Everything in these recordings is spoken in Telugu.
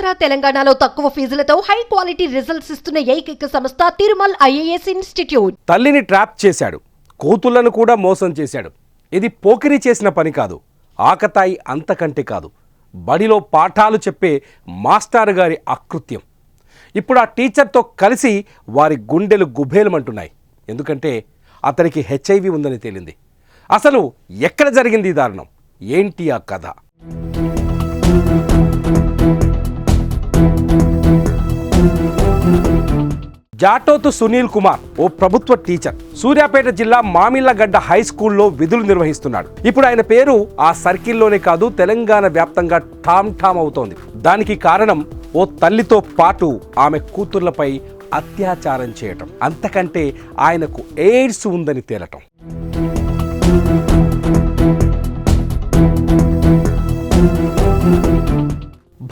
ఆంధ్ర తెలంగాణలో తక్కువ ఫీజులతో హై క్వాలిటీ రిజల్ట్స్ ఇస్తున్న ఏకైక సంస్థ తిరుమల్ ఐఏఎస్ ఇన్స్టిట్యూట్. తల్లిని ట్రాప్ చేశాడు, కూతుళ్లను కూడా మోసం చేశాడు. ఇది పోకిరి చేసిన పని కాదు, ఆకతాయి అంతకంటే కాదు. బడిలో పాఠాలు చెప్పే మాస్టర్ గారి అకృత్యం. ఇప్పుడు ఆ టీచర్తో కలిసి వారి గుండెలు గుబేలమంటున్నాయి. ఎందుకంటే అతనికి HIV ఉందని తేలింది. అసలు ఎక్కడ జరిగింది ఈ దారుణం? ఏంటి ఆ కథ? జాటోతు సునీల్ కుమార్ ఓ ప్రభుత్వ టీచర్. సూర్యాపేట జిల్లా మామిళ్లగడ్డ హై స్కూల్లో విధులు నిర్వహిస్తున్నాడు. ఇప్పుడు ఆయన పేరు ఆ సర్కిల్లోనే కాదు, తెలంగాణ వ్యాప్తంగా ఠామ్ అవుతోంది. దానికి కారణం ఓ తల్లితో పాటు ఆమె కూతుర్లపై అత్యాచారం చేయటం, అంతకంటే ఆయనకు ఎయిడ్స్ ఉందని తేలటం.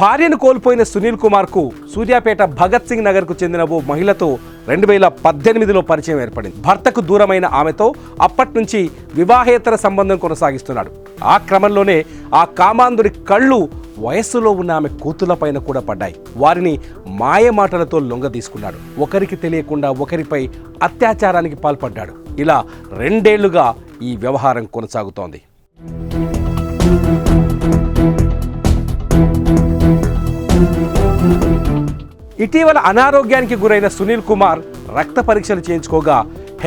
భార్యను కోల్పోయిన సునీల్ కుమార్కు సూర్యాపేట భగత్ సింగ్ నగర్కు చెందిన ఓ మహిళతో 2018లో పరిచయం ఏర్పడింది. భర్తకు దూరమైన ఆమెతో అప్పటి నుంచి వివాహేతర సంబంధం కొనసాగిస్తున్నాడు. ఆ క్రమంలోనే ఆ కామాంధుడి కళ్ళు వయస్సులో ఉన్న ఆమె కూతుళ్లపైన కూడా పడ్డాయి. వారిని మాయమాటలతో లొంగ తీసుకున్నాడు. ఒకరికి తెలియకుండా ఒకరిపై అత్యాచారానికి పాల్పడ్డాడు. ఇలా 2 ఏళ్లుగా ఈ వ్యవహారం కొనసాగుతోంది. ఇటీవల అనారోగ్యానికి గురైన సునీల్ కుమార్ రక్త పరీక్షలు చేయించుకోగా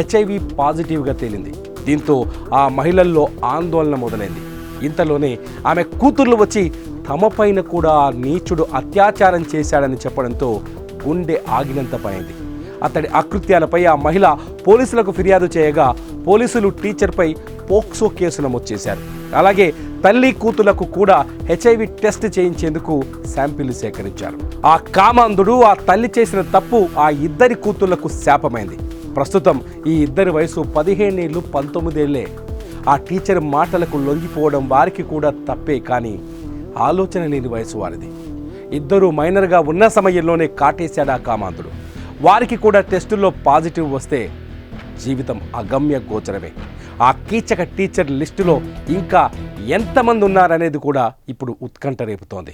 HIV పాజిటివ్గా తేలింది. దీంతో ఆ మహిళల్లో ఆందోళన మొదలైంది. ఇంతలోనే ఆమె కూతుర్లు వచ్చి తమపైన కూడా ఆ నీచుడు అత్యాచారం చేశాడని చెప్పడంతో గుండె ఆగినంత పైంది. అతడి అకృత్యాలపై ఆ మహిళ పోలీసులకు ఫిర్యాదు చేయగా పోలీసులు టీచర్పై పోక్సో కేసు నమోదు చేశారు. అలాగే తల్లి కూతులకు కూడా HIV టెస్ట్ చేయించేందుకు శాంపిల్ సేకరించారు. ఆ కామాంధుడు ఆ తల్లి చేసిన తప్పు ఆ ఇద్దరి కూతుళ్లకు శాపమైంది. ప్రస్తుతం ఈ ఇద్దరి వయసు 15 ఏళ్ళు 19 ఏళ్లే. ఆ టీచర్ మాటలకు లొంగిపోవడం వారికి కూడా తప్పే, కానీ ఆలోచన లేని వయసు వారిది. ఇద్దరు మైనర్గా ఉన్న సమయంలోనే కాటేశాడు ఆ కామాంధుడు. వారికి కూడా టెస్టుల్లో పాజిటివ్ వస్తే జీవితం అగమ్య గోచరమే. ఆ కీచక టీచర్ లిస్టులో ఇంకా ఎంతమంది ఉన్నారనేది కూడా ఇప్పుడు ఉత్కంఠ రేపుతోంది.